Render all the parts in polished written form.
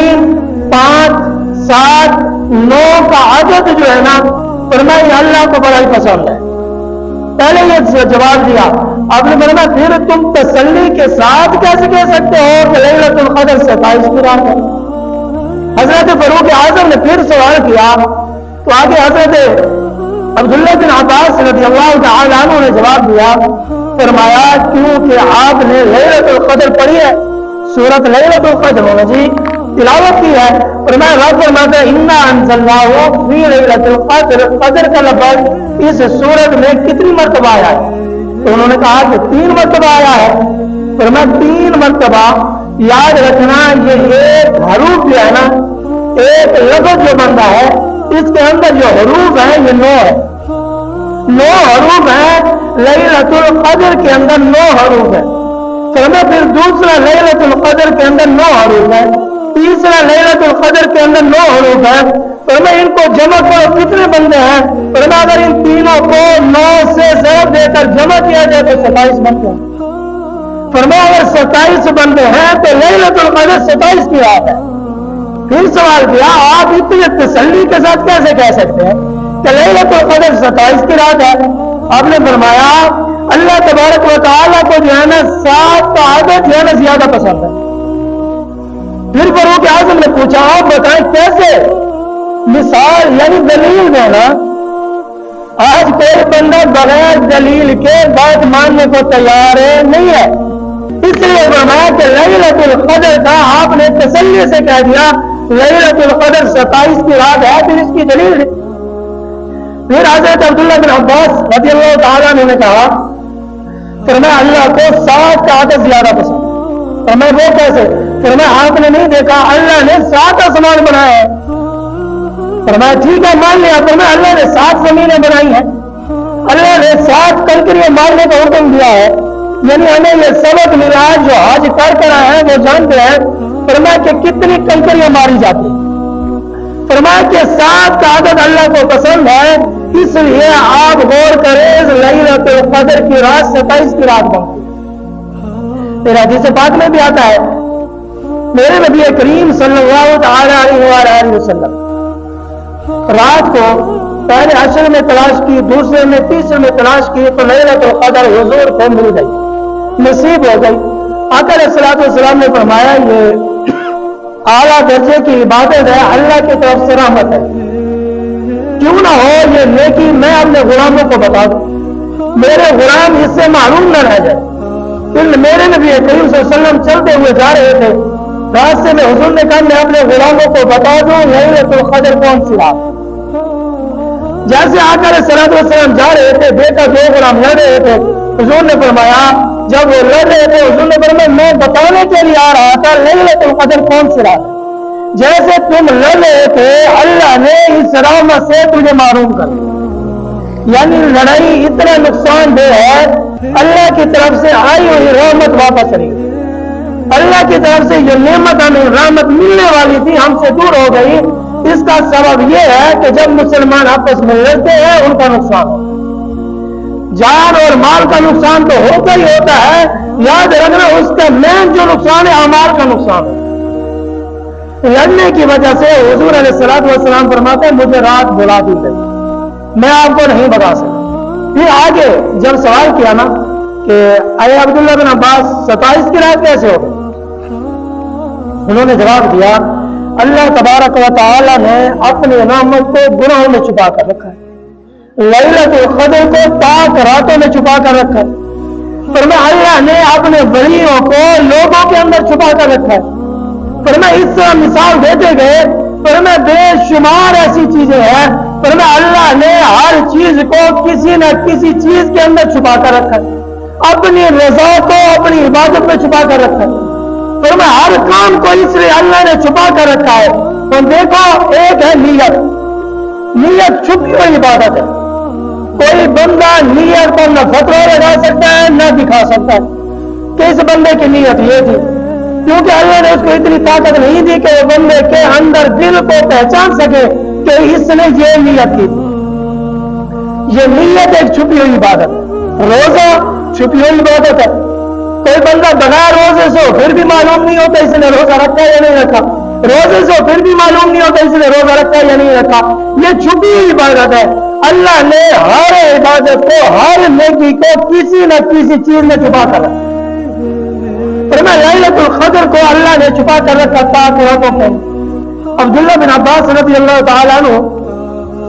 3 5 7 9 کا عدد جو ہے نا فرمایا اللہ کو بڑا ہی پسند ہے. پہلے یہ جواب دیا آپ نے فرمایا پھر تم تسلی کے ساتھ کیسے کہہ سکتے ہو کہ لیلۃ القدر 27 کی رات ہے؟ حضرت فاروق اعظم نے پھر سوال کیا تو آگے حضرت عبداللہ بن عباس رضی اللہ تعالی عنہ نے جواب دیا فرمایا کیونکہ آپ نے لیلۃ القدر پڑھی ہے سورۃ لیلۃ القدر جی تلاوت کی ہے. فرمایا رب فرماتا ہے انا انزلناہ فی لیلۃ القدر. قدر کا لفظ اس سورت میں کتنی مرتبہ آیا ہے؟ تو انہوں نے کہا کہ 3 مرتبہ آیا ہے. فرمایا 3 مرتبہ یاد رکھنا یہ ایک حروف جو ہے نا ایک لفظ جو بنتا ہے اس کے اندر جو حروف ہیں یہ 9 ہے. 9 حروف ہیں. لیلۃ القدر کے اندر 9 حروف ہیں. فرمایا پھر دوسرا لیلۃ القدر کے اندر 9 حروف ہے. تیسرا لیلۃ القدر کے اندر 9 حروف ہے. فرمایا ان کو جمع کرو کتنے بندے ہیں؟ فرمایا اگر ان تینوں کو 9 سے ضرب دے کر جمع کیا جائے تو 27 بنتے ہیں. فرمایا اگر 27 بندے ہیں تو لیلۃ القدر 27 کی رات ہے. پھر سوال کیا آپ اتنی تسلی کے ساتھ کیسے کہہ سکتے ہیں کہ لیلۃ القدر 27 کی رات ہے؟ آپ نے فرمایا اللہ تبارک و تعالیٰ کو جو ہے نا 7 کا عدد جو ہے نا زیادہ پسند ہے. پھر فاروق اعظم نے پوچھا آپ بتائیں کیسے؟ مثال یعنی دلیل دینا. آج کوئی بندہ بغیر دلیل کے بات ماننے کو تیار نہیں ہے. اس لیے فرمایا کہ لیلۃ القدر کا آپ نے تسلی سے کہہ دیا لیلۃ القدر 27 کی رات ہے. پھر اس کی دلیل دی. پھر حضرت عبداللہ بن عباس رضی اللہ تعالیٰ عنہ نے کہا فرمایا اللہ کو 7 کا عدد زیادہ پسند. فرمایا وہ کیسے؟ فرمایا آپ نے نہیں دیکھا اللہ نے 7 آسمان بنائے ہیں. فرمایا ٹھیک ہے مان لیا. فرمایا اللہ نے 7 زمینیں بنائی ہیں. اللہ نے 7 کنکریاں مارنے کا حکم دیا ہے. یعنی ہمیں یہ سبق ملا جو حج کر آئے ہیں وہ جانتے ہیں. فرمایا کہ کتنی کنکریاں ماری جاتی. فرمایا کہ 7 کا عدد اللہ کو پسند ہے. اس لیے آپ غور کریں لیلۃ القدر کی رات 27 کی رات بنتی. پھر حدیث پاک میں بھی آتا ہے میرے نبی کریم صلی اللہ تعالی علیہ وآلہ وسلم رات کو پہلے عشر میں تلاش کی دوسرے میں تیسرے میں تلاش کی تو لیلۃ القدر حضور کو مل گئی نصیب ہو گئی. آقا علیہ الصلوۃ والسلام نے فرمایا یہ اعلیٰ درجے کی عبادت ہے اللہ کی طرف سے رحمت ہے. کیوں نہ ہو یہ نیکی میں اپنے غلاموں کو بتا دوں میرے غلام اس سے معلوم نہ رہ جائے. پھر میرے نبی کریم صلی اللہ علیہ وسلم چلتے ہوئے جا رہے تھے. راستے میں حضور نے کہا میں اپنے غلاموں کو بتا دوں لیلۃ القدر کون سی رات. جیسے آقا علیہ الصلوۃ والسلام جا رہے تھے دیکھا 2 غلام لڑ رہے تھے. حضور نے فرمایا جب وہ لڑ رہے تھے حضور نے فرمایا میں بتانے کے لیے آ رہا تھا لیلۃ القدر کون سی رات. جیسے تم لڑ رہے تھے اللہ نے اس رحمت سے تجھے معلوم کر دیا. یعنی لڑائی اتنا نقصان دہ ہے اللہ کی طرف سے آئی ہوئی رحمت واپس رہی. اللہ کی طرف سے جو نعمت ہمیں رحمت ملنے والی تھی ہم سے دور ہو گئی. اس کا سبب یہ ہے کہ جب مسلمان آپس میں لڑتے ہیں ان کا نقصان ہوتا ہے. جان اور مال کا نقصان تو ہوتا ہی ہوتا ہے. یاد رکھنا اس کا مین جو نقصان ہے اعمال کا نقصان ہے. لڑنے کی وجہ سے حضور علیہ الصلوۃ والسلام فرماتے ہیں مجھے رات بلا دی گئی میں آپ کو نہیں بتا سکتا. پھر آگے جب سوال کیا نا کہ اے عبداللہ بن عباس 27 کی رات کیسے ہو گئی؟ انہوں نے جواب دیا اللہ تبارک و تعالی نے اپنی رحمت کو گناہوں میں چھپا کر رکھا ہے. لیلۃ القدر کو پاک راتوں میں چھپا کر رکھا ہے. فرمایا اللہ نے اپنے ولیوں کو لوگوں کے اندر چھپا کر رکھا ہے. فرمایا اس طرح مثال دیتے گئے. فرمایا بے شمار ایسی چیزیں ہیں. فرمایا اللہ نے ہر چیز کو کسی نہ کسی چیز کے اندر چھپا کر رکھا ہے. اپنی رضا کو اپنی عبادت میں چھپا کر رکھا ہے. فرمایا ہر کام کو اس لیے اللہ نے چھپا کر رکھا ہے. تو دیکھو ایک ہے نیت. نیت چھپی ہوئی عبادت ہے. کوئی بندہ نیت پر نہ فتوی لگا سکتا ہے نہ دکھا سکتا ہے کہ اس بندے کی نیت یہ تھی, کیونکہ اللہ نے اس کو اتنی طاقت نہیں دی کہ وہ بندے کے اندر دل کو پہچان سکے کہ اس نے یہ نیت کی. یہ نیت ایک چھپی ہوئی عبادت ہے. روزہ چھپی ہوئی عبادت ہے. کوئی بندہ بغیر روزے سے پھر بھی معلوم نہیں ہوتا اس نے روزہ رکھا یا نہیں رکھا. روزے سے پھر بھی معلوم نہیں ہوتا اس نے روزہ رکھا یا نہیں رکھا. یہ چھپی ہوئی عبادت ہے. اللہ نے ہر عبادت کو, ہر نیکی کو کسی نہ کسی چیز میں چھپا کر رکھا. لیلۃ القدر کو اللہ نے چھپا کر رکھا تاکہ راتوں کو. عبداللہ بن عباس رضی اللہ تعالیٰ عنہ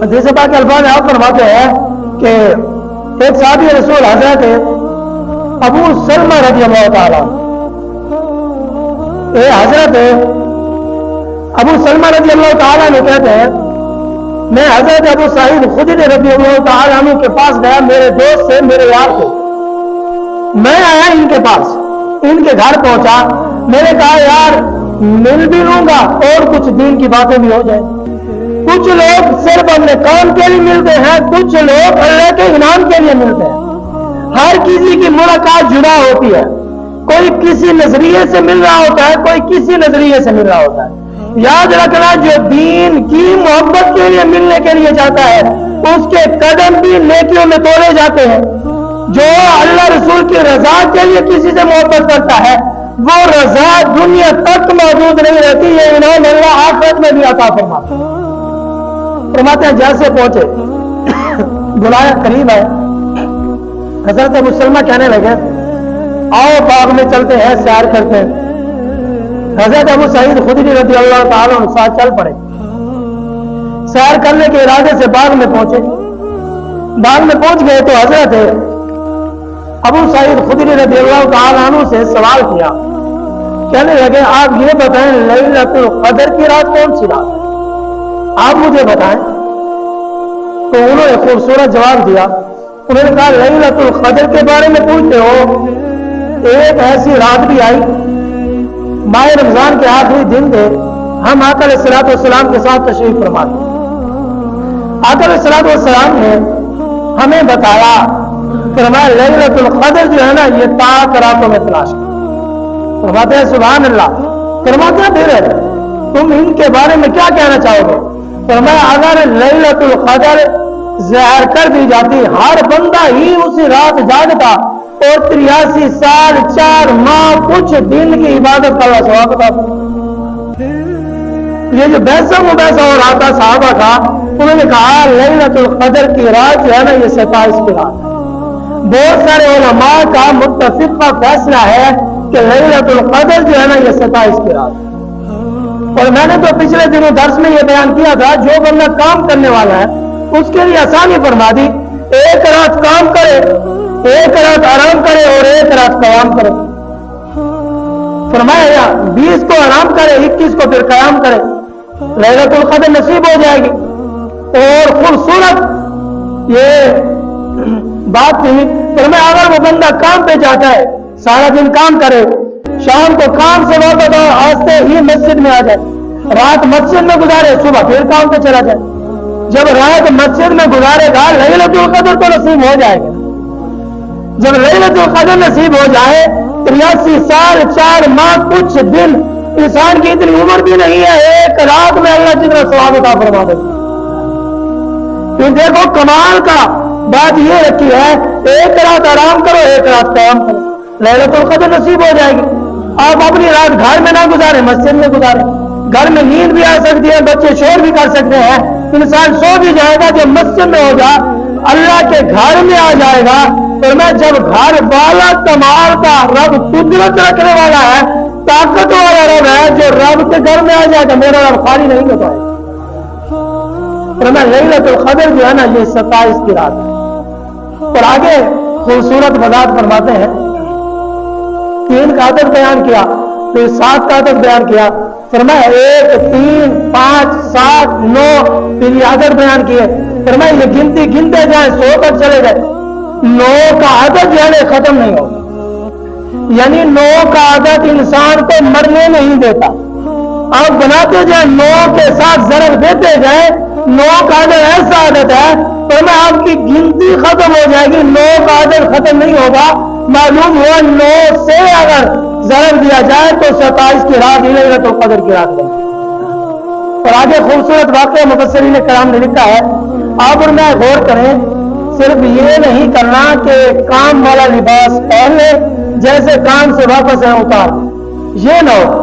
حدیث پاک کے الفاظ آپ فرماتے ہیں کہ ایک صحابی رسول حضرت ابو سلمہ رضی اللہ تعالیٰ, حضرت ابو سلمہ رضی اللہ تعالیٰ عنہ کہتے ہیں میں حضرت ابو سعید خدری رضی اللہ تعالیٰ عنہ کے پاس گیا, میرے دوست سے, میرے یار سے. میں آیا ان کے پاس, ان کے گھر پہنچا. میں نے کہا یار مل بھی لوں گا اور کچھ دین کی باتیں بھی ہو جائیں. کچھ لوگ صرف اپنے کام کے لیے ملتے ہیں, کچھ لوگ اللہ کے انعام کے لیے ملتے ہیں. ہر کسی کی ملاقات جدا ہوتی ہے. کوئی کسی نظریے سے مل رہا ہوتا ہے, کوئی کسی نظریے سے مل رہا ہوتا ہے. یاد رکھنا جو دین کی محبت کے لیے ملنے کے لیے جاتا ہے اس کے قدم بھی نیکیوں میں تولے جاتے ہیں. جو اللہ رسول کی رضا کے لیے کسی سے محبت کرتا ہے وہ رضا دنیا تک موجود نہیں رہتی. یہ انعام اللہ آخرت میں بھی عطا فرماتے ہیں. جیسے پہنچے بلایا قریب ہے, حضرت ابو سلمہ کہنے لگے آؤ باغ میں چلتے ہیں, سیر کرتے ہیں. حضرت ابو سعید خدری رضی اللہ تعالیٰ عنہ ساتھ چل پڑے. سیر کرنے کے ارادے سے باغ میں پہنچے. باغ میں پہنچ گئے تو حضرت ابو سعید خدری رضی اللہ تعالیٰ عنہ سے سوال کیا. کہنے لگے آپ یہ بتائیں لیلۃ القدر کی رات کون سی رات ہے, آپ مجھے بتائیں. تو انہوں نے خوبصورت جواب دیا. انہوں نے کہا لیلۃ القدر کے بارے میں پوچھتے ہو, ایک ایسی رات بھی آئی, ماہ رمضان کے آخری دن تھے, ہم آقا علیہ الصلوۃ والسلام کے ساتھ تشریف فرما تھے. آقا علیہ الصلوۃ والسلام نے ہمیں بتایا, فرمایا لیلۃ القدر جو ہے نا یہ تاک راتوں میں تلاش کرو. فرماتے ہیں سبحان اللہ. فرماتے ہیں پھر تم ان کے بارے میں کیا کہنا چاہو گے. فرمایا اگر لیلۃ القدر ظاہر کر دی جاتی, ہر بندہ ہی اسی رات جاگتا اور 83 سال 4 ماہ کچھ دن کی عبادت کا اللہ ثواب عطا فرمائے. یہ جو بحث مباحثہ ہو رہا تھا صحابہ کا, انہوں نے کہا لیلۃ القدر کی رات جو ہے نا یہ 27 کی رات ہے. بہت سارے علماء کا متفقہ فیصلہ ہے کہ لیلۃ القدر جو ہے نا یہ 27 کی رات ہے. اور میں نے تو پچھلے دنوں درس میں یہ بیان کیا تھا, جو بندہ کام کرنے والا ہے اس کے لیے آسانی فرما دی, ایک رات کام کرے, ایک رات آرام کرے اور ایک رات قیام کرے. فرمایا 20 کو آرام کرے, 21 کو پھر قیام کرے, لیلۃ القدر نصیب ہو جائے گی. اور خوبصورت یہ بات تھی. فرمایا اگر وہ بندہ کام پہ جاتا ہے, سارا دن کام کرے, شام کو کام سے واپس آستے ہی مسجد میں آ جائے, رات مسجد میں گزارے, صبح پھر کام پہ چلا جائے. جب رات مسجد میں گزارے گا لیلۃ القدر تو نصیب ہو جائے گا. جب لیلۃ القدر نصیب ہو جائے 83 سال 4 ماہ کچھ دن, انسان کی اتنی عمر بھی نہیں ہے, ایک رات میں اللہ جتنا ثواب عطا فرما دے. دیکھو کمال کا بات یہ رکھی ہے, ایک رات آرام کرو, ایک رات قیام کرو, لیلۃ القدر نصیب ہو جائے گی. آپ اپنی رات گھر میں نہ گزارے, مسجد میں گزارے. گھر میں نیند بھی آ سکتی ہے, بچے شور بھی کر سکتے ہیں, انسان سو بھی جائے گا. جب مسجد میں ہوگا اللہ کے گھر میں آ جائے گا. اور میں جب گھر والا کمال کا رب قدرت رکھنے والا ہے, طاقت والا رب ہے, جو رب کے گھر میں آ جائے گا میرا رب خالی نہیں ہوتا ہے. اور میں لیلۃ القدر جو ہے نا یہ 27 کی رات ہے. اور آگے خوبصورت وضاحت فرماتے ہیں, 3 کا عدد بیان کیا, پھر 7 کا عدد بیان کیا. فرمایا 1 3 5 7 9 پھر یہ عدد بیان کیے. فرمایا یہ گنتی گنتے جائیں 100 تک چلے گئے. 9 کا عدد یعنی ختم نہیں ہوگا, یعنی 9 کا عدد انسان کو مرنے نہیں دیتا. آپ بناتے جائیں 9 کے ساتھ ضرب دیتے جائیں, 9 کا عدد ایسا عدد ہے فرمایا آپ کی گنتی ختم ہو جائے گی, 9 کا عدد ختم نہیں ہوگا. معلوم ہوا 9 سے اگر ضرب دیا جائے تو 27 کی رات لیلۃ القدر کی رات بنتی. اور آگے خوبصورت واقعہ مفسرین کرام نے لکھا ہے, آپ اور میں غور کریں, صرف یہ نہیں کرنا کہ کام والا لباس پہن لے, جیسے کام سے واپس ہے اتار, یہ نہ ہو.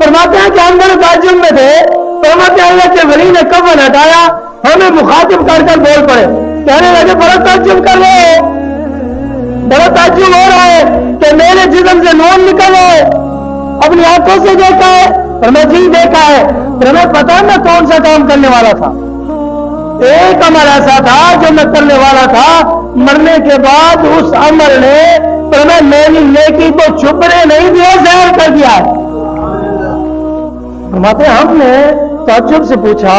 فرماتے ہیں کہ ہم دونوں تعجب میں تھے. فرماتے ہیں اللہ کے ولی نے کفن ہٹایا, ہمیں مخاطب کر کر بول پڑے, کہنے لگے بڑا تعجب کر رہے ہو, بڑا تعجب ہو رہا ہے کہ میرے جسم سے نور نکل رہا ہے, اپنی آنکھوں سے دیکھا ہے. اور میں جی دیکھا ہے. پھر ہمیں پتا میں کون سا کام کرنے والا تھا. ایک عمل ایسا تھا جو میں کرنے والا تھا, مرنے کے بعد اس عمل نے پر میں میری نیکی کو چھپنے نہیں دیا, ظاہر کر دیا. فرماتے ہم نے تعجب سے پوچھا,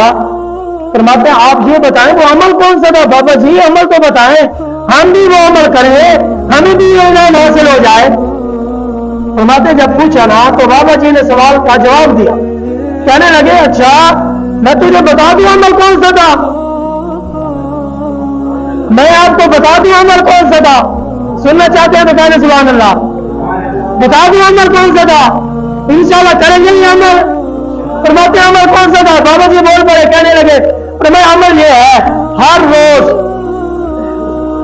فرماتے ہیں آپ یہ بتائیں وہ عمل کون سا تھا؟ بابا جی عمل تو بتائیں, ہم بھی وہ عمل کریں, ہمیں بھی یہ انعام حاصل ہو جائے. فرماتے جب پوچھا نا تو بابا جی نے سوال کا جواب دیا, کہنے لگے اچھا میں تجھے بتا دوں عمل کون سا تھا, میں آپ کو بتا دوں عمل کون سا تھا. سننا چاہتے ہیں تو کہنے سبحان اللہ, بتا دوں عمل کون سا تھا, انشاءاللہ کریں گے یہ عمل. فرماتے ہیں عمل کون سا تھا؟ بابا جی بول پڑے, کہنے لگے فرمایا عمل یہ ہے, ہر روز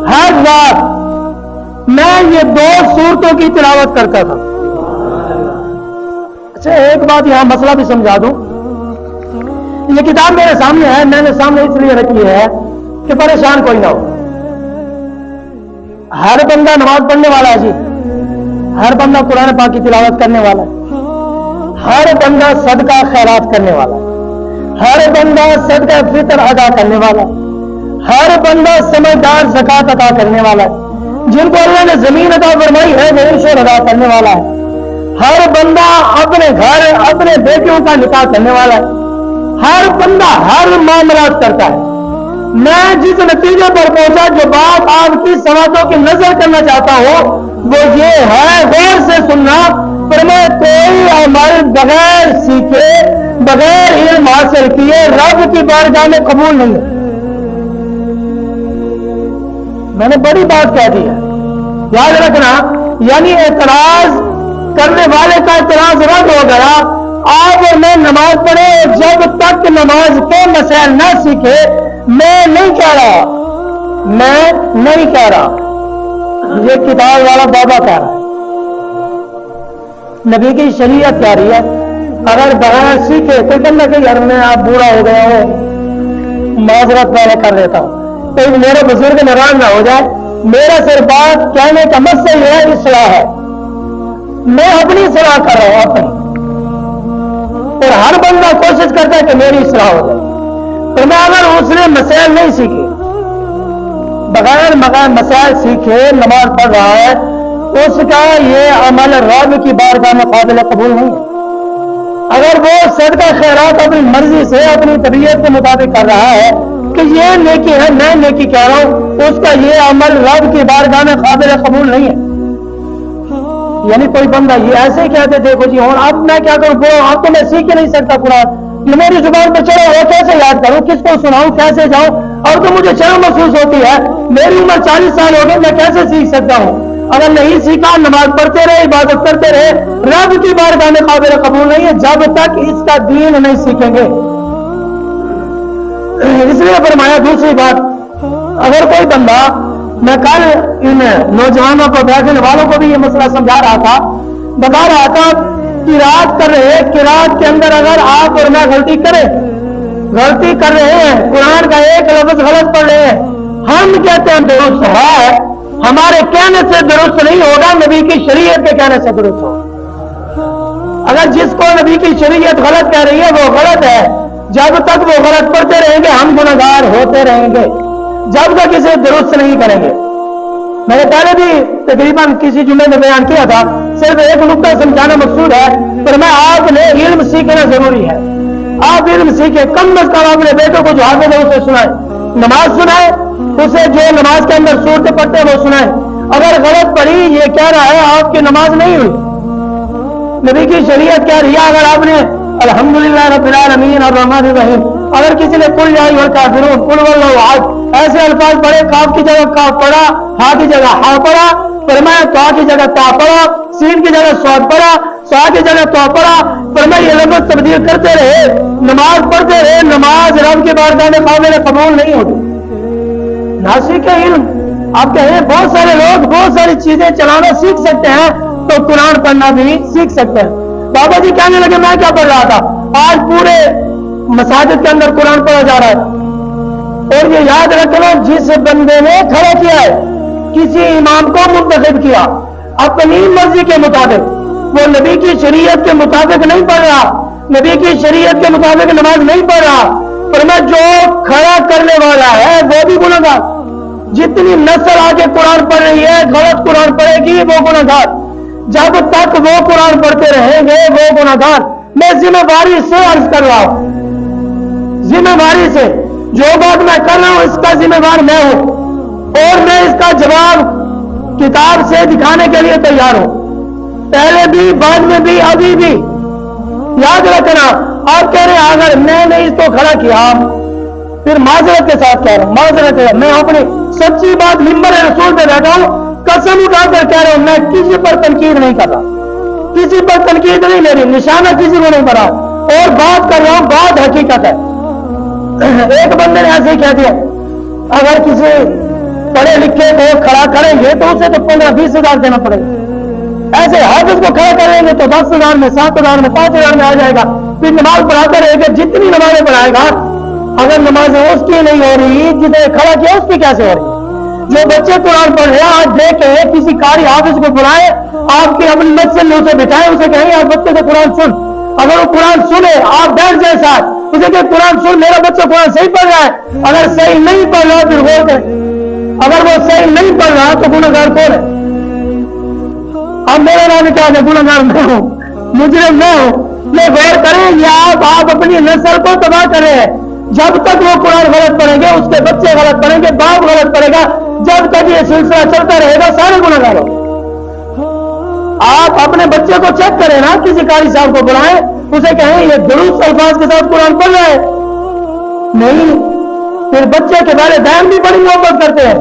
ہر رات میں یہ 2 سورتوں کی تلاوت کرتا تھا. اچھا ایک بات یہاں مسئلہ بھی سمجھا دوں, یہ کتاب میرے سامنے ہے, میں نے سامنے اس لیے رکھی ہے کہ پریشان کوئی نہ ہو. ہر بندہ نماز پڑھنے والا ہے جی, ہر بندہ قرآن پاک کی تلاوت کرنے والا ہے, ہر بندہ صدقہ خیرات کرنے والا ہے, ہر بندہ صدقہ فطر ادا کرنے والا ہے, ہر بندہ سمجھدار زکات ادا کرنے والا ہے, جن کو اللہ نے زمین عطا فرمائی ہے وہ عشر ادا کرنے والا ہے, ہر بندہ اپنے گھر اپنے بیٹیوں کا نکاح کرنے والا ہے, ہر بندہ ہر معاملات کرتا ہے. میں جس نتیجے پر پہنچا, جو بات آپ کی سماجوں کی نظر کرنا چاہتا ہوں وہ یہ ہے, غور سے سننا, پر میں کوئی عمل بغیر سیکھے بغیر علم حاصل کیے رب کی بارگاہ میں قبول نہیں ہے. میں نے بڑی بات کہہ دی ہے, یاد رکھنا. یعنی اعتراض کرنے والے کا اعتراض رد ہو گیا. آپ اور میں نماز پڑھے, جب تک نماز کے مسائل نہ سیکھے, میں نہیں کہہ رہا, یہ کتاب والا بابا کہہ رہا ہے, نبی کی شریعت کہہ رہی ہے. اگر بغیر سیکھے تو کہنا کہ یار میں آپ بوڑھا ہو گیا ہوں, معذرت میں کر لیتا ہوں, تو میرے بزرگ ناراض نہ ہو جائے. میرا صرف بات کہنے کا مقصد یہ ہے, اصلاح ہے, میں اپنی اصلاح کر رہا ہوں اپنی, اور ہر بندہ کوشش کرتا ہے کہ میری اصلاح ہو جائے. تو میں اگر اس نے مسائل نہیں سیکھے, بغیر مسائل سیکھے نماز پڑھ رہا ہے, اس کا یہ عمل رب کی بارگاہ میں قابل قبول نہیں ہے. اگر وہ صدقہ خیرات اپنی مرضی سے اپنی طبیعت کے مطابق کر رہا ہے کہ یہ نیکی ہے, میں نیکی کہہ رہا ہوں, اس کا یہ عمل رب کی بارگاہ میں قابل قبول نہیں ہے. یعنی کوئی بندہ یہ ایسے ہی کہتے دیکھو جی اور اب میں کیا کروں, اب تو میں سیکھ ہی نہیں سکتا قرآن, میری زبان پہ چڑھا ہوا کیسے یاد کروں, کس کو سناؤں, کیسے جاؤں, اور تو مجھے شرم محسوس ہوتی ہے, میری عمر 40 سال ہو گئی, میں کیسے سیکھ سکتا ہوں. اگر نہیں سیکھا, نماز پڑھتے رہے, عبادت کرتے رہے, رب کی بارگاہ میں قابل قبول نہیں ہے جب تک اس کا دین نہیں سیکھیں گے. اس لیے فرمایا دوسری بات, اگر کوئی بندہ, میں کل ان نوجوانوں کو بیٹھنے والوں کو بھی یہ مسئلہ سمجھا رہا تھا, بتا رہا تھا قرات کر رہے, قرات کے اندر اگر آپ اور میں غلطی کر رہے ہیں, قرآن کا ایک لفظ غلط پڑھ رہے ہیں, ہم کہتے ہیں درست ہے, ہمارے کہنے سے درست نہیں ہوگا, نبی کی شریعت کے کہنے سے درست ہوگا. اگر جس کو نبی کی شریعت غلط کہہ رہی ہے وہ غلط ہے, جب تک وہ غلط پڑھتے رہیں گے ہم گنہگار ہوتے رہیں گے, جب تک اسے درست نہیں کریں گے. میں نے پہلے بھی تقریباً کسی جمعے میں بیان کیا تھا, صرف ایک نقطہ سمجھانا مقصود ہے, پر میں آپ نے علم سیکھنا ضروری ہے. آپ علم سیکھیں, کم از کم اپنے بیٹوں کو جو حافظ ہے اسے سنائیں, نماز سنائیں, اسے جو نماز کے اندر صورتیں پڑھتے ہیں وہ سنائیں. اگر غلط پڑھی, یہ کہہ رہا ہے آپ کی نماز نہیں ہوئی, نبی کی شریعت کہہ رہی ہے. اگر آپ نے الحمدللہ رب العالمین الرحمن الرحیم, اگر کسی نے قل یا ایھا الکافرون قل واللہ احد ایسے الفاظ پڑھے, کاف کی جگہ کاف پڑھا, ہا کی جگہ ہا پڑھا, فرمایا تا کی جگہ تا پڑھا, سین کی جگہ صاد پڑھا, سا کی جگہ تو پڑھا, فرمایا یہ لفظ تبدیل کرتے رہے, نماز پڑھتے رہے, نماز رب کے بارگاہ میں قابل قبول نہیں ہوتی. نہ سیکھے علم, آپ کہیں بہت سارے لوگ بہت ساری چیزیں چلانا سیکھ سکتے ہیں, تو قرآن پڑھنا بھی سیکھ سکتے ہیں. بابا جی کہنے لگے میں کیا پڑھ رہا تھا؟ آج پورے مساجد کے اندر قرآن پڑھا جا رہا ہے، اور یہ یاد رکھ لو جس بندے نے کھڑا کیا ہے، کسی امام کو منتخب کیا اپنی مرضی کے مطابق، وہ نبی کی شریعت کے مطابق نہیں پڑھ رہا، نبی کی شریعت کے مطابق نماز نہیں پڑھ رہا، پر میں جو کھڑا کرنے والا ہے وہ بھی گنہگار۔ جتنی نسل آگے قرآن پڑھ رہی ہے غلط قرآن پڑھے گی وہ گنہگار، جب تک وہ قرآن پڑھتے رہیں گے وہ گنہگار۔ میں ذمہ داری سے عرض کر رہا ہوں، ذمہ داری سے جو بات میں کر رہا ہوں اس کا ذمہ دار میں ہوں، اور میں اس کا جواب کتاب سے دکھانے کے لیے تیار ہوں، پہلے بھی بعد میں بھی ابھی بھی۔ یاد رکھنا، آپ کہہ رہے ہیں اگر میں نے اس کو کھڑا کیا، پھر معذرت کے ساتھ کہہ رہا ہوں، معذرت ہے، میں اپنی سچی بات منبر رسول پہ بیٹھا ہوں، قسم اٹھا کر کہہ رہا ہوں میں کسی پر تنقید نہیں کر رہا، کسی پر تنقید نہیں لے رہی، نشانہ کسی کو نہیں بنا، اور بات کر رہا ہوں بات حقیقت ہے۔ ایک بندے نے ایسے ہی کہہ دیا اگر کسی پڑھے لکھے کو کھڑا کریں گے تو اسے تو 15-20 ہزار دینا پڑے گا، ایسے حافظ کو کھڑا کریں گے تو 10 ہزار میں 7 ہزار میں 5 ہزار میں آ جائے گا، پھر نماز پڑھاتے رہے گا، جتنی نمازیں پڑھائے گا اگر نمازیں اس کی نہیں ہو رہی جسے کھڑا کیا اس کی کیسے ہو رہی؟ جو بچے قرآن پڑھ رہے ہیں آج دیکھیں کسی قاری حافظ کو بلائیں، آپ کے اپنی مسجد میں اسے بٹھائیں، اسے کہیں آپ بچے سے قرآن سن، اگر وہ قرآن سنے آپ بیٹھ جائیں ساتھ، اسے کہ قرآن سن، میرا بچہ قرآن صحیح پڑھ رہا ہے، اگر صحیح نہیں پڑھ رہا پھر غور کریں، اگر وہ صحیح نہیں پڑھ رہا تو گنہگار کون ہے؟ اب میرا نام کیا ہے؟ گنہگار میں ہوں، مجرم میں ہوں۔ یہ غور کریں یا آپ اپنی نسل کو تباہ کر رہے ہیں، جب تک وہ قرآن غلط پڑھیں گے اس کے بچے غلط پڑھیں گے، باپ غلط پڑھے گا، جب تک یہ سلسلہ چلتا رہے گا سارے گنہگار ہوں۔ آپ اپنے بچے کو چیک کریں نا، کسی قاری صاحب کو بلائیں، اسے کہیں یہ درست الفاظ کے ساتھ قرآن پڑھ رہا ہے، نہیں، پھر بچے کے والدین بھی بڑی محبت کرتے ہیں،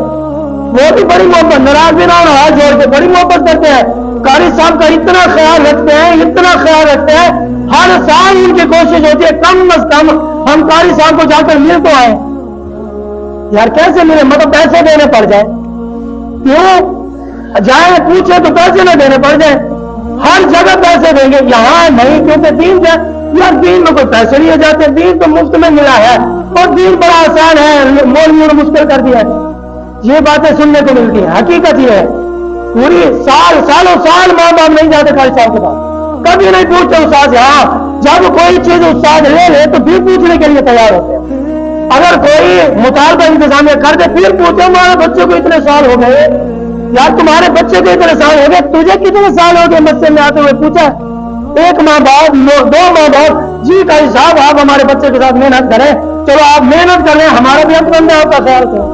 وہ بھی بڑی محبت، ناراض بھی نہ ہونا، ہاتھ جوڑ کے بڑی محبت کرتے ہیں، قاری صاحب کا اتنا خیال رکھتے ہیں، اتنا خیال رکھتے ہیں، ہر سال ان کی کوشش ہوتی ہے کم از کم ہم قاری صاحب کو جا کر مل تو آئے۔ یار کیسے ملے؟ مطلب پیسے دینے پڑ جائیں، کیوں جائیں پوچھیں تو پیسے نہ دینے پڑ جائیں، ہر جگہ پیسے دیں گے، یہاں نہیں کیونکہ دین جائے، یار دین میں کوئی پیسے لیے جاتے ہیں، دین تو مفت میں ملا ہے، اور دین بڑا آسان ہے، مولویوں نے مشکل کر دیا ہے، یہ باتیں سننے کو ملتی ہیں، حقیقت یہ ہے۔ پوری سالوں سال ماں باپ نہیں جاتے قاری صاحب کے پاس، کبھی نہیں پوچھتے استاد سے، ہاں جب کوئی چیز استاد لے لے تو پھر پوچھنے کے لیے تیار ہوتے ہیں، اگر کوئی مطالبہ انتظامیہ کر دے پھر پوچھو ہمارے بچے کو اتنے سال ہو گئے، یار تمہارے بچے کو اتنے سال ہو گئے، تجھے کتنے سال ہو گئے مسجد میں آتے ہوئے پوچھا؟ ایک ماں باپ، 2 ماں باپ، جی قاری صاحب آپ ہمارے بچے کے ساتھ محنت کریں، چلو آپ محنت کریں، ہمارا بھی حق بنتا ہے آپ کا خیال کریں،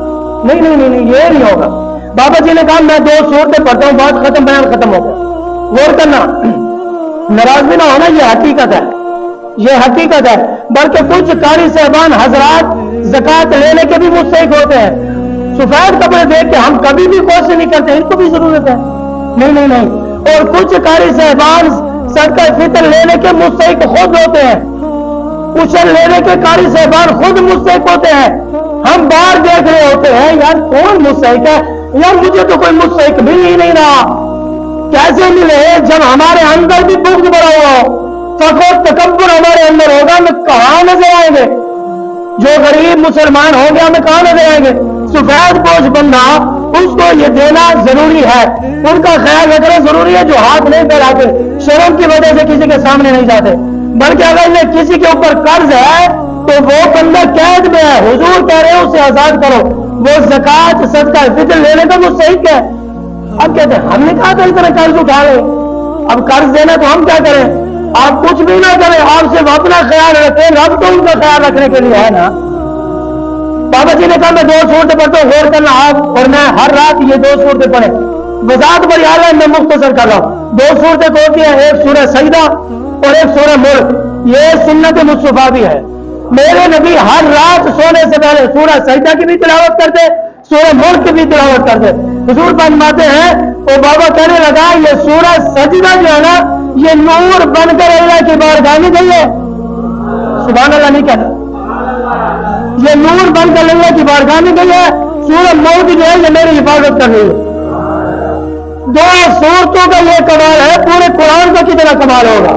نہیں نہیں نہیں یہ نہیں ہوگا۔ بابا جی نے کہا میں 2 صورتیں پڑھتا ہوں، بات ختم، بیان ختم ہو گیا، غور کرنا، ناراض بھی نہ ہونا، یہ حقیقت ہے، یہ حقیقت ہے، بلکہ کچھ قاری صاحبان حضرات زکوٰۃ لینے کے بھی مستحق ہوتے ہیں، سفید کپڑے دیکھ کے ہم کبھی بھی کوشش نہیں کرتے ان کو بھی ضرورت ہے، نہیں نہیں نہیں، اور کچھ قاری صاحبان صدقہ فطر لینے کے مستحق خود ہوتے ہیں، عشر لینے کے قاری صاحبان خود مستحق ہوتے ہیں، ہم باہر دیکھ رہے ہوتے ہیں یار کون مستحق ہے، یار مجھے تو کوئی مستحق مل ہی نہیں رہا، کیسے ملے جب ہمارے اندر بھی بغض بڑا ہوا ہو، فخر تکبر ہمارے اندر ہوگا، ہمیں کہاں نظر آئیں گے؟ جو غریب مسلمان ہوں گے ہمیں کہاں نظر آئیں گے؟ سفید پوش بندہ اس کو یہ دینا ضروری ہے، ان کا خیال رکھنا ضروری ہے جو ہاتھ نہیں پھیلاتے، شرم کی وجہ سے کسی کے سامنے نہیں جاتے، بلکہ اگر یہ کسی کے اوپر قرض ہے تو وہ بندہ قید میں ہے، حضور کہہ رہے ہیں اسے آزاد کرو، وہ زکوٰۃ صدقہ فطر لینے کا مستحق ہے۔ اب کہتے ہیں ہم نے کہا تھا اتنا قرض اٹھا لے، اب قرض دینا تو ہم کیا کریں؟ آپ کچھ بھی نہ کریں، آپ صرف اپنا خیال رکھیں، رب تو ان کا خیال رکھنے کے لیے ہے نا۔ بابا جی نے کہا میں 2 صورتیں پڑھتا ہوں، غور کرنا آپ اور میں ہر رات یہ 2 صورتیں پڑھیں، وضاحت بڑی اعلیٰ ہے، میں مختصر کر رہا ہوں۔ 2 صورتیں ہوتی ہیں، ایک سورہ سجدہ اور ایک سورہ ملک، یہ سنت مصطفیٰ بھی ہے، میرے نبی ہر رات سونے سے پہلے سورہ سجدہ کی بھی تلاوت کرتے، سورہ ملک کی بھی تلاوت کرتے۔ حضور فرماتے ہیں وہ بابا کہنے لگا یہ سورہ سجدہ جو ہے نا یہ نور بن کر اللہ کی بارگاہ میں گئی ہے، سبحان اللہ نہیں کہنا، یہ نور بن کر اللہ کی بارگاہ میں گئی ہے، سورہ ملک جو ہے یہ میری حفاظت کر رہی ہے۔ 2 صورتوں کا یہ کمال ہے، پورے قرآن کا کتنا کمال ہوگا،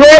2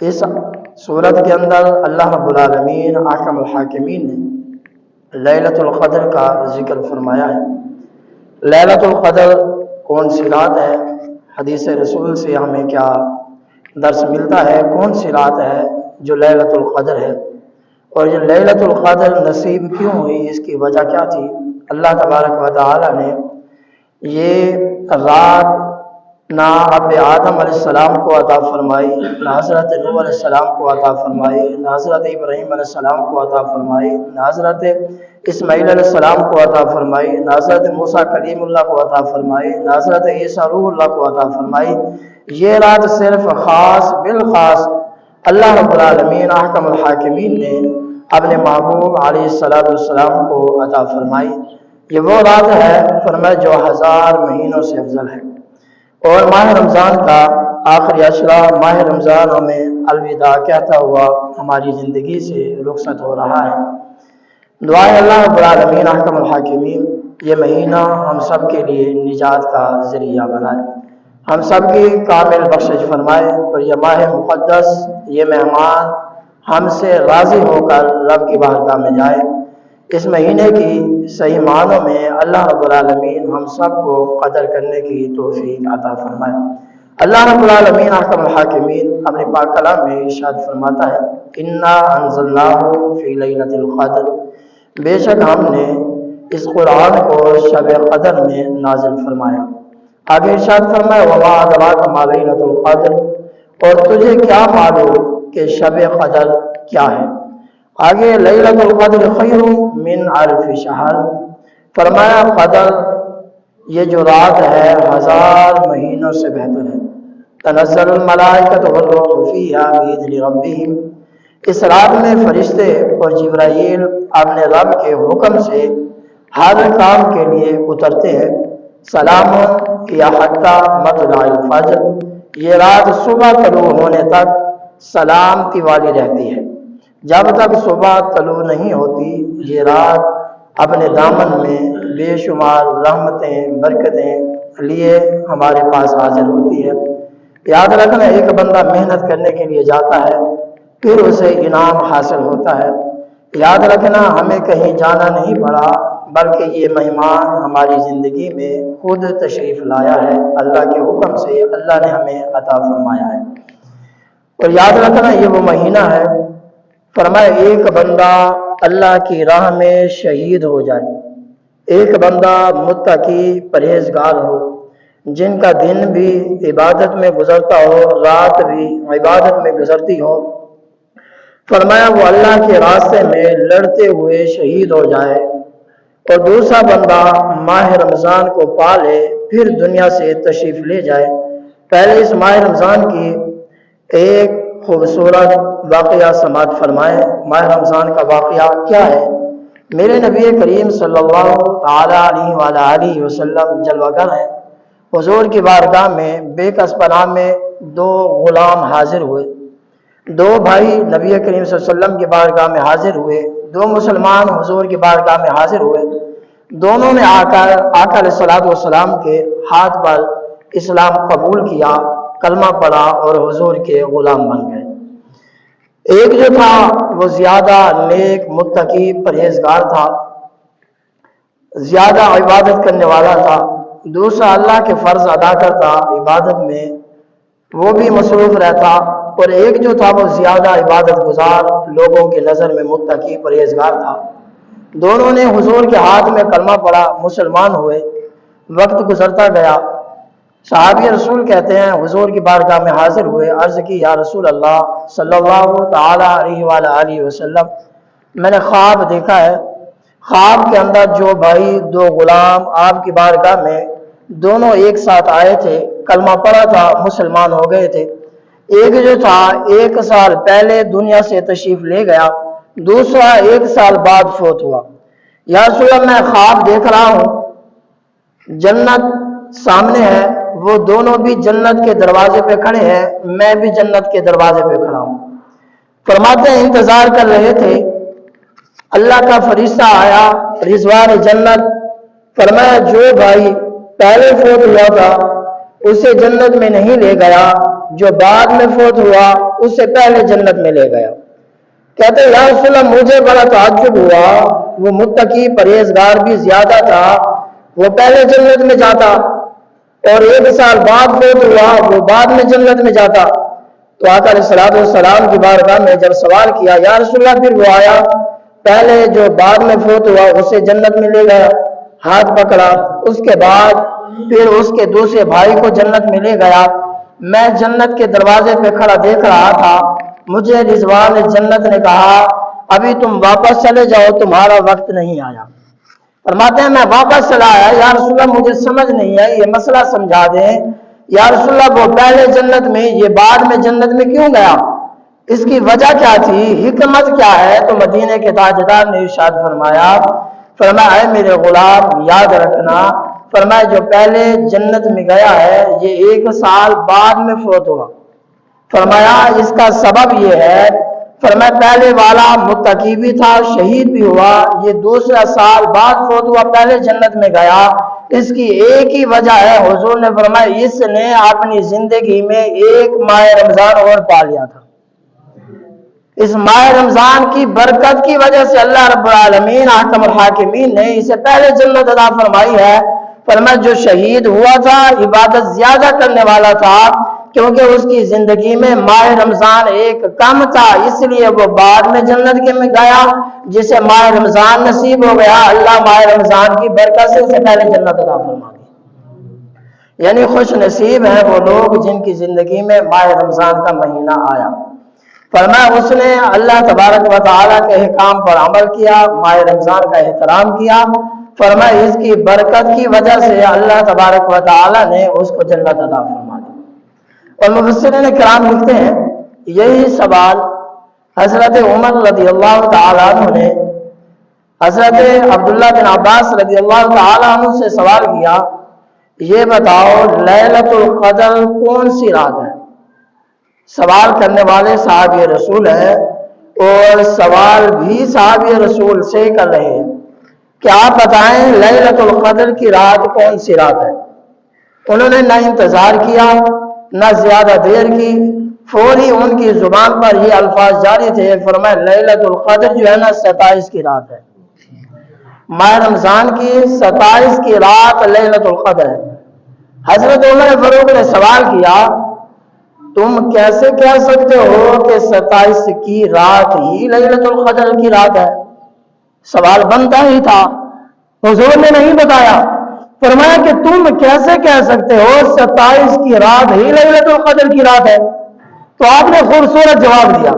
اس صورت کے اندر اللہ رب العالمین احکم الحاکمین نے لیلۃ القدر کا ذکر فرمایا ہے۔ لیلۃ القدر کون سی رات ہے؟ حدیث رسول سے ہمیں کیا درس ملتا ہے؟ کون سی رات ہے جو لیلۃ القدر ہے؟ اور یہ لیلۃ القدر نصیب کیوں ہوئی؟ اس کی وجہ کیا تھی؟ اللہ تبارک و تعالی نے یہ رات نہ اب آدم علیہ السلام کو عطا فرمائی، نہ حضرت نوح علیہ السلام کو عطا فرمائی، نہ حضرت ابراہیم علیہ السلام کو عطا فرمائی، نہ حضرت اسماعیل علیہ السلام کو عطا فرمائی، نہ حضرت موسیٰ کلیم اللہ کو عطا فرمائی، نہ حضرت عیسیٰ روح اللہ کو عطا فرمائی۔ یہ رات صرف خاص بالخاص اللہ رب العالمین احکم الحاکمین نے اپنے محبوب علیہ السلام کو عطا فرمائی۔ یہ وہ رات ہے فرمایا جو 1000 مہینوں سے افضل ہے۔ اور ماہ رمضان کا آخری عشرہ، ماہ رمضان ہمیں الوداع کہتا ہوا ہماری زندگی سے رخصت ہو رہا ہے۔ دعائے اللہ رب العالمین احکم الحاکمین یہ مہینہ ہم سب کے لیے نجات کا ذریعہ بنائے، ہم سب کی کامل بخشش فرمائے، اور یہ ماہ مقدس، یہ مہمان ہم سے راضی ہو کر رب کی بارگاہ میں جائے۔ اس مہینے کی صحیح معنوں میں اللہ رب العالمین ہم سب کو قدر کرنے کی توفیق عطا فرمائے۔ اللہ رب العالمین احکم الحاکمین اپنے پاک کلام میں ارشاد فرماتا ہے انا انزلناہ فی لیلۃ القدر، بے شک ہم نے اس قرآن کو شب قدر میں نازل فرمایا۔ آگے ارشاد فرمایا وما ادراک ما لیلۃ القدر، اور تجھے کیا معلوم کہ شب قدر کیا ہے؟ آگے لیلۃ القدر خیر من الف شہر، فرمایا قدر یہ جو رات ہے 1000 مہینوں سے بہتر ہے۔ تنزل الملائکۃ والروح فیہا بإذن ربہم، اس رات میں فرشتے اور جبرائیل اپنے رب کے حکم سے ہر کام کے لیے اترتے ہیں۔ سلام یا حتی مطلع الفجر، یہ رات صبح طلوع ہونے تک سلامتی والی رہتی ہے۔ جب تک صبح طلوع نہیں ہوتی یہ رات اپنے دامن میں بے شمار رحمتیں برکتیں لیے ہمارے پاس حاضر ہوتی ہے۔ یاد رکھنا ایک بندہ محنت کرنے کے لیے جاتا ہے پھر اسے انعام حاصل ہوتا ہے۔ یاد رکھنا ہمیں کہیں جانا نہیں پڑا بلکہ یہ مہمان ہماری زندگی میں خود تشریف لایا ہے، اللہ کے حکم سے اللہ نے ہمیں عطا فرمایا ہے۔ اور یاد رکھنا یہ وہ مہینہ ہے فرمایا ایک بندہ اللہ کی راہ میں شہید ہو جائے، ایک بندہ متقی پرہیزگار ہو جن کا دن بھی عبادت میں گزرتا ہو، رات بھی عبادت میں گزرتی ہو، فرمایا وہ اللہ کے راستے میں لڑتے ہوئے شہید ہو جائے۔ اور دوسرا بندہ ماہ رمضان کو پا لے پھر دنیا سے تشریف لے جائے۔ پہلے اس ماہ رمضان کی ایک خوبصورت واقعہ سماعت فرمائے۔ ماہ رمضان کا واقعہ کیا ہے؟ میرے نبی کریم صلی اللہ تعالی علیہ وسلم جلوہ گر ہیں، حضور کی بارگاہ میں بے کس پناہ میں 2 غلام حاضر ہوئے۔ 2 بھائی نبی کریم صلی اللہ علیہ وسلم کی بارگاہ میں حاضر ہوئے، 2 مسلمان حضور کی بارگاہ میں حاضر ہوئے۔ دونوں نے آقا علیہ السلام کے ہاتھ پر اسلام قبول کیا، کلمہ پڑھا اور حضور کے غلام بن گئے۔ ایک جو تھا وہ زیادہ نیک متقی پرہیزگار تھا، زیادہ عبادت کرنے والا تھا، دوسرا اللہ کے فرض ادا کرتا، عبادت میں وہ بھی مصروف رہتا، اور ایک جو تھا وہ زیادہ عبادت گزار، لوگوں کی نظر میں متقی پرہیزگار تھا۔ دونوں نے حضور کے ہاتھ میں کلمہ پڑھا، مسلمان ہوئے۔ وقت گزرتا گیا، صحابی رسول کہتے ہیں حضور کی بارگاہ میں حاضر ہوئے، عرض کی یا رسول اللہ صلی اللہ تعالی علیہ وسلم، میں نے خواب دیکھا ہے، خواب کے اندر جو بھائی 2 غلام آپ کی بارگاہ میں دونوں ایک ساتھ آئے تھے، کلمہ پڑھا تھا، مسلمان ہو گئے تھے، ایک جو تھا 1 سال پہلے دنیا سے تشریف لے گیا، دوسرا 1 سال بعد فوت ہوا۔ یا رسول اللہ میں خواب دیکھ رہا ہوں، جنت سامنے ہے، وہ دونوں بھی جنت کے دروازے پہ کھڑے ہیں، میں بھی جنت کے دروازے پہ کھڑا ہوں۔ فرماتے ہیں انتظار کر رہے تھے، اللہ کا فرشتہ آیا، رضوان جنت، فرمایا جو بھائی پہلے فوت ہوا تھا اسے جنت میں نہیں لے گیا، جو بعد میں فوت ہوا اسے پہلے جنت میں لے گیا۔ کہتے ہیں یا رسول اللہ مجھے بڑا تعجب ہوا، وہ متقی پرہیزگار بھی زیادہ تھا، وہ پہلے جنت میں جاتا، اور 1 سال بعد فوت ہوا وہ بعد میں جنت میں جاتا۔ تو آقا علیہ الصلوۃ والسلام کی بارگاہ میں جب سوال کیا یا رسول اللہ، پھر وہ آیا پہلے جو بعد میں فوت ہوا اسے جنت میں لے گیا، ہاتھ پکڑا، اس کے بعد پھر اس کے دوسرے بھائی کو جنت میں لے گیا۔ میں جنت کے دروازے پہ کھڑا دیکھ رہا تھا، مجھے رضوان جنت نے کہا ابھی تم واپس چلے جاؤ، تمہارا وقت نہیں آیا۔ فرماتے ہیں میں واپس چلا آیا، یا رسول اللہ مجھے سمجھ نہیں ہے، یہ مسئلہ سمجھا دیں۔ یا رسول اللہ وہ پہلے جنت میں یہ بعد میں جنت میں کیوں گیا، اس کی وجہ کیا تھی، حکمت کیا ہے؟ تو مدینے کے تاجدار نے ارشاد فرمایا اے میرے غلام یاد رکھنا، فرمایا جو پہلے جنت میں گیا ہے یہ 1 سال بعد میں فوت ہوا۔ فرمایا اس کا سبب یہ ہے، فرمایا پہلے والا متقی بھی تھا، شہید بھی ہوا، یہ 2 سال بعد فوت ہوا، پہلے جنت میں گیا۔ اس کی ایک ہی وجہ ہے، حضور نے فرمایا اس نے اپنی زندگی میں 1 ماہ رمضان اور پا لیا تھا۔ اس ماہ رمضان کی برکت کی وجہ سے اللہ رب العالمین حکم الحاکمین نے اسے پہلے جنت عطا فرمائی ہے۔ فرمایا جو شہید ہوا تھا عبادت زیادہ کرنے والا تھا، کیونکہ اس کی زندگی میں ماہ رمضان ایک کم تھا، اس لیے وہ بعد میں جنت کے میں گیا۔ جسے ماہ رمضان نصیب ہو گیا، اللہ ماہ رمضان کی برکت سے اسے پہلے جنت عطا فرما دی۔ یعنی خوش نصیب ہیں وہ لوگ جن کی زندگی میں ماہ رمضان کا مہینہ آیا۔ فرمایا اس نے اللہ تبارک و تعالیٰ کے احکام پر عمل کیا، ماہ رمضان کا احترام کیا۔ فرمایا اس کی برکت کی وجہ سے اللہ تبارک و تعالیٰ نے اس کو جنت عطا فرما دی۔ اور مفسرین کرام لکھتے ہیں یہی سوال حضرت عمر رضی اللہ تعالیٰ عنہ نے حضرت عبداللہ بن عباس رضی اللہ تعالیٰ عنہ سے سوال کیا، یہ بتاؤ لیلۃ القدر کون سی رات ہے؟ سوال کرنے والے صحابی رسول ہیں اور سوال بھی صحابی رسول سے کر رہے ہیں کہ آپ بتائیں لیلۃ القدر کی رات کون سی رات ہے؟ انہوں نے نہ انتظار کیا نہ زیادہ دیر کی، فوری ان کی زبان پر یہ الفاظ جاری تھے۔ فرمایا لیلۃ القدر جو ہے نا 27 کی رات ہے، ماہ رمضان کی 27 کی رات لیلۃ القدر ہے۔ حضرت عمر فاروق نے سوال کیا تم کیسے کہہ سکتے ہو کہ 27 کی رات ہی لیلۃ القدر کی رات ہے؟ سوال بنتا ہی تھا، حضور نے نہیں بتایا۔ فرمایا کہ تم کیسے کہہ سکتے ہو 27 کی رات ہی لیلۃ القدر کی رات ہے؟ تو آپ نے خوبصورت جواب دیا،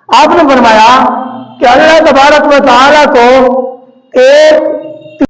آپ نے فرمایا کہ اللہ تبارک و تعالیٰ کو ایک